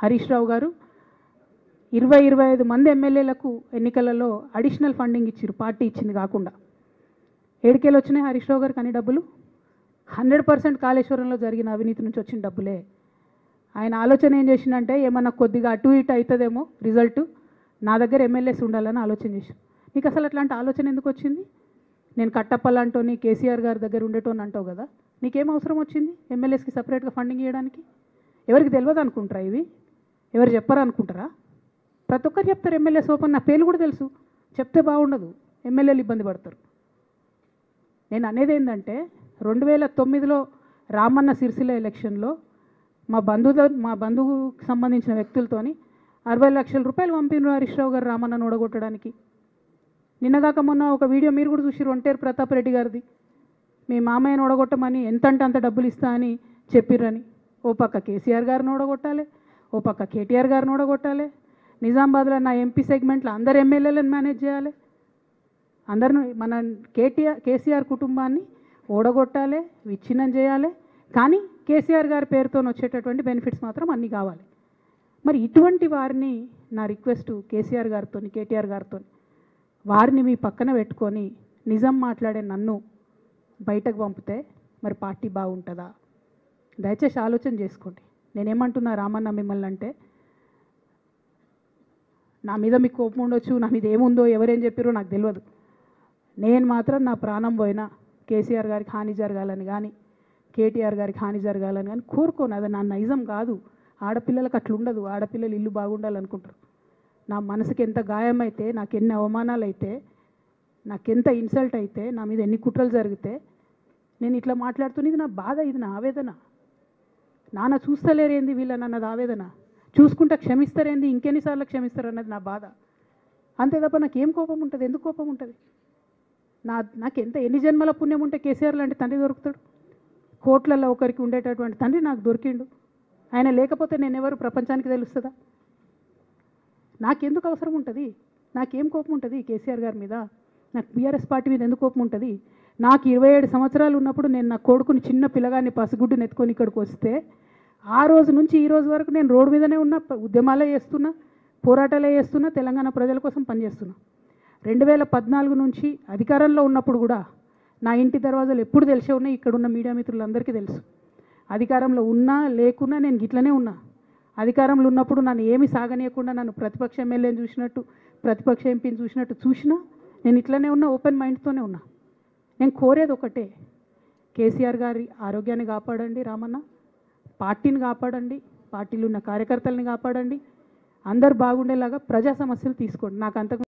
హరీష్ రావు గారు 25 మంది ఎమ్మెల్యేలకు ఎన్నికలలో అడిషనల్ ఫండింగ్ ఇచ్చారు, పార్టీ ఇచ్చింది కాకుండా. ఏడికేలు వచ్చినాయి హరీష్ రావు గారికి అన్ని డబ్బులు? 100% కాళేశ్వరంలో జరిగిన అవినీతి నుంచి వచ్చిన డబ్బులే. ఆయన ఆలోచన ఏం చేసిందంటే ఏమన్నా కొద్దిగా అటు ఇటు అవుతుందేమో రిజల్ట్, నా దగ్గర ఎమ్మెల్యేస్ ఉండాలని ఆలోచన చేశాను. నీకు అసలు అట్లాంటి ఆలోచన ఎందుకు వచ్చింది? నేను కట్టప్పలాంటోని కేసీఆర్ గారి దగ్గర ఉండేటోని అంటావు కదా, నీకేం అవసరం వచ్చింది ఎమ్మెల్యేస్కి సపరేట్గా ఫండింగ్ ఇవ్వడానికి? ఎవరికి తెలియదు అనుకుంటారా? ఇవి ఎవరు చెప్పరు అనుకుంటారా? ప్రతి ఒక్కరు చెప్తారు ఎమ్మెల్యేస్ ఓపెన్, నా పేర్లు కూడా తెలుసు, చెప్తే బాగుండదు, ఎమ్మెల్యేలు ఇబ్బంది పడతారు. నేను అనేది ఏంటంటే 2009లో రామన్న సిరిసిల్ల ఎలక్షన్లో మా బంధువుకు సంబంధించిన వ్యక్తులతోని 60 లక్షల రూపాయలు పంపినారు హరీష్ రావు గారు రామన్నను ఓడగొట్టడానికి. నిన్నగాక మొన్న ఒక వీడియో మీరు కూడా చూసిరు, ఒంటేరు ప్రతాప్ రెడ్డి గారిది. మీ మామయ్యను ఓడగొట్టమని ఎంతంటే అంత డబ్బులు ఇస్తా అని చెప్పిర్రని. ఓ పక్క కేసీఆర్ గారిని ఓడగొట్టాలి, ఓ పక్క కేటీఆర్ గారిని ఓడగొట్టాలి. నిజామాబాద్లో నా ఎంపీ సెగ్మెంట్లో అందరు ఎమ్మెల్యేలను మేనేజ్ చేయాలి, అందరిని మన కేసీఆర్ కుటుంబాన్ని ఓడగొట్టాలి, విచ్ఛిన్నం చేయాలి. కానీ కేసీఆర్ గారి పేరుతో వచ్చేటటువంటి బెనిఫిట్స్ మాత్రం అన్నీ కావాలి. మరి ఇటువంటి వారిని నా రిక్వెస్ట్ కేసీఆర్ గారితో కేటీఆర్ గారితో, వారిని మీ పక్కన పెట్టుకొని నిజం మాట్లాడే నన్ను బయటకు పంపితే మరి పార్టీ బాగుంటుందా? దయచేసి ఆలోచన చేసుకోండి. నేనేమంటున్నా రామన్న మిమ్మల్ని అంటే, నా మీద మీకు కోపం ఉండొచ్చు, నా మీద ఏముందో ఎవరేం చెప్పారో నాకు తెలియదు. నేను మాత్రం నా ప్రాణం పోయినా కేసీఆర్ గారికి హాని జరగాలని కానీ కేటీఆర్ గారికి హాని జరగాలని కానీ కోరుకోను. అది నా నైజం కాదు. ఆడపిల్లలకు అట్లుండదు. ఆడపిల్లలు ఇల్లు బాగుండాలనుకుంటారు. నా మనసుకి ఎంత గాయమైతే, నాకు ఎన్ని అవమానాలు అయితే, నాకెంత ఇన్సల్ట్ అయితే, నా మీద ఎన్ని కుట్రలు జరిగితే నేను ఇట్లా మాట్లాడుతున్నది. ఇది నా బాధ, ఇది నా ఆవేదన. నాన్న చూస్తలేరేంది వీళ్ళని అన్నది ఆవేదన, చూసుకుంటా క్షమిస్తారేంది ఇంకెన్నిసార్లు క్షమిస్తారు అన్నది నా బాధ. అంతే తప్ప నాకేం కోపం ఉంటుంది? ఎందుకు కోపం ఉంటుంది? నాకు ఎన్ని జన్మల పుణ్యం ఉంటే కేసీఆర్ లాంటి తండ్రి దొరుకుతాడు? కోట్లలో ఒకరికి ఉండేటటువంటి తండ్రి నాకు దొరికిండు. ఆయన లేకపోతే నేనెవరు ప్రపంచానికి తెలుస్తుందా? నాకెందుకు అవసరం ఉంటుంది? నాకేం కోపం ఉంటుంది కేసీఆర్ గారి మీద? నాకు బీఆర్ఎస్ పార్టీ మీద ఎందుకు కోపం ఉంటుంది? నాకు 27 సంవత్సరాలు ఉన్నప్పుడు నేను నా కొడుకుని చిన్న పిల్లగాన్ని పసిగుడ్డుని ఎత్తుకొని ఇక్కడికి వస్తే ఆ రోజు నుంచి ఈ రోజు వరకు నేను రోడ్డు మీదనే ఉన్నా, ఉద్యమాలే చేస్తున్నా, పోరాటాలే చేస్తున్నా, తెలంగాణ ప్రజల కోసం పనిచేస్తున్నా. 2014 నుంచి అధికారంలో ఉన్నప్పుడు కూడా నా ఇంటి దర్వాజాలు ఎప్పుడు తెలిసే ఉన్నాయి. ఇక్కడున్న మీడియా మిత్రులందరికీ తెలుసు. అధికారంలో ఉన్నా లేకున్నా నేను గిట్లనే ఉన్నా. అధికారంలో ఉన్నప్పుడు నన్ను ఏమి సాగనీయకుండా నన్ను ప్రతిపక్ష ఎమ్మెల్యేని చూసినట్టు, ప్రతిపక్ష ఎంపీని చూసినట్టు చూసినా నేను ఇట్లనే ఉన్నా, ఓపెన్ మైండ్తోనే ఉన్నా. నేను కోరేది ఒకటే, కేసీఆర్ గారి ఆరోగ్యాన్ని కాపాడండి రామన్న, పార్టీని కాపాడండి, పార్టీలో ఉన్న కార్యకర్తల్ని కాపాడండి, అందరు బాగుండేలాగా ప్రజా సమస్యలు తీసుకోండి. నాకు అంతకు